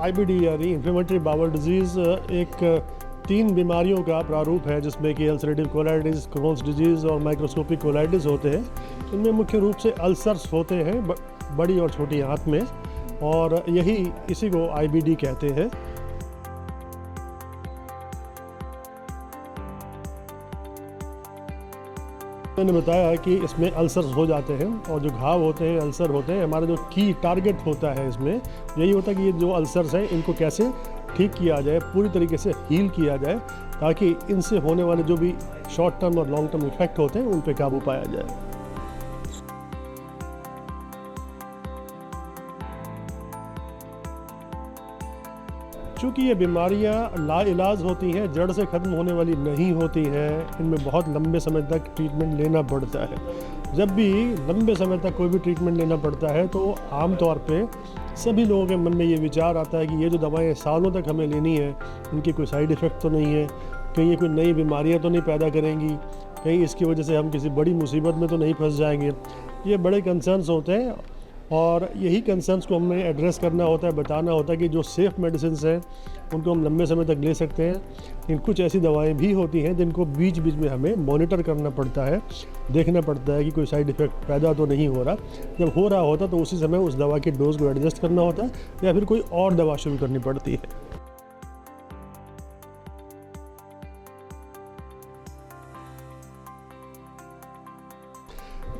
IBD यानी inflammatory bowel disease एक 3 बीमारियों का प्रारूप है, जिसमें कि अल्सरेटिव कोलाइटिस, क्रोन्स डिजीज़ और माइक्रोस्कोपिक कोलाइटिस होते हैं। इनमें मुख्य रूप से अल्सर्स होते हैं बड़ी और छोटी आंत में, और इसी को आईबीडी कहते हैं। मैंने बताया कि इसमें अल्सर्स हो जाते हैं, और जो घाव होते हैं, अल्सर होते हैं, हमारा जो की टारगेट होता है इसमें यही होता है कि ये जो अल्सर्स हैं इनको कैसे ठीक किया जाए, पूरी तरीके से हील किया जाए, ताकि इनसे होने वाले जो भी शॉर्ट टर्म और लॉन्ग टर्म इफेक्ट होते हैं उन पे काबू पाया जाए। चूँकि ये बीमारियां लाइलाज होती हैं, जड़ से ख़त्म होने वाली नहीं होती हैं, इनमें बहुत लंबे समय तक ट्रीटमेंट लेना पड़ता है। जब भी लंबे समय तक कोई भी ट्रीटमेंट लेना पड़ता है तो आम तौर पे सभी लोगों के मन में ये विचार आता है कि ये जो दवाएं सालों तक हमें लेनी है, इनकी कोई साइड इफ़ेक्ट तो नहीं है, कहीं ये कोई नई बीमारियां तो नहीं पैदा करेंगी, कहीं इसकी वजह से हम किसी बड़ी मुसीबत में तो नहीं फंस जाएंगे। ये बड़े कंसर्न्स होते हैं, और यही कंसर्न्स को हमें एड्रेस करना होता है, बताना होता है कि जो सेफ़ मेडिसिन्स हैं उनको हम लंबे समय तक ले सकते हैं। लेकिन कुछ ऐसी दवाएं भी होती हैं जिनको बीच बीच में हमें मॉनिटर करना पड़ता है, देखना पड़ता है कि कोई साइड इफ़ेक्ट पैदा तो नहीं हो रहा। जब हो रहा होता तो उसी समय उस दवा की डोज को एडजस्ट करना होता है, या फिर कोई और दवा शुरू करनी पड़ती है।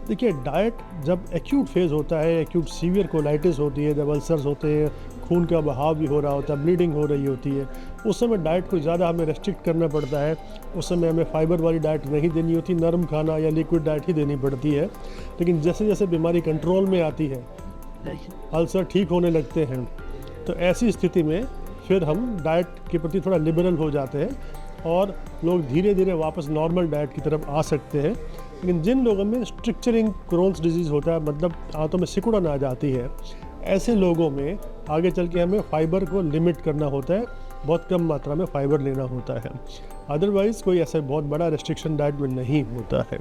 देखिए, डाइट जब एक्यूट फेज़ होता है, एक्यूट सीवियर कोलाइटिस होती है, जब अल्सर्स होते हैं, खून का बहाव भी हो रहा होता है, ब्लीडिंग हो रही होती है, उस समय डाइट को ज़्यादा हमें रेस्ट्रिक्ट करना पड़ता है। उस समय हमें फाइबर वाली डाइट नहीं देनी होती, नरम खाना या लिक्विड डाइट ही देनी पड़ती है। लेकिन जैसे जैसे बीमारी कंट्रोल में आती है, अल्सर ठीक होने लगते हैं, तो ऐसी स्थिति में फिर हम डाइट के प्रति थोड़ा लिबरल हो जाते हैं, और लोग धीरे धीरे वापस नॉर्मल डाइट की तरफ आ सकते हैं। लेकिन जिन लोगों में स्ट्रक्चरिंग क्रोन्स डिजीज़ होता है, मतलब आंतों में सिकुड़न आ जाती है, ऐसे लोगों में आगे चल के हमें फाइबर को लिमिट करना होता है, बहुत कम मात्रा में फाइबर लेना होता है। अदरवाइज़ कोई ऐसा बहुत बड़ा रेस्ट्रिक्शन डाइट में नहीं होता है।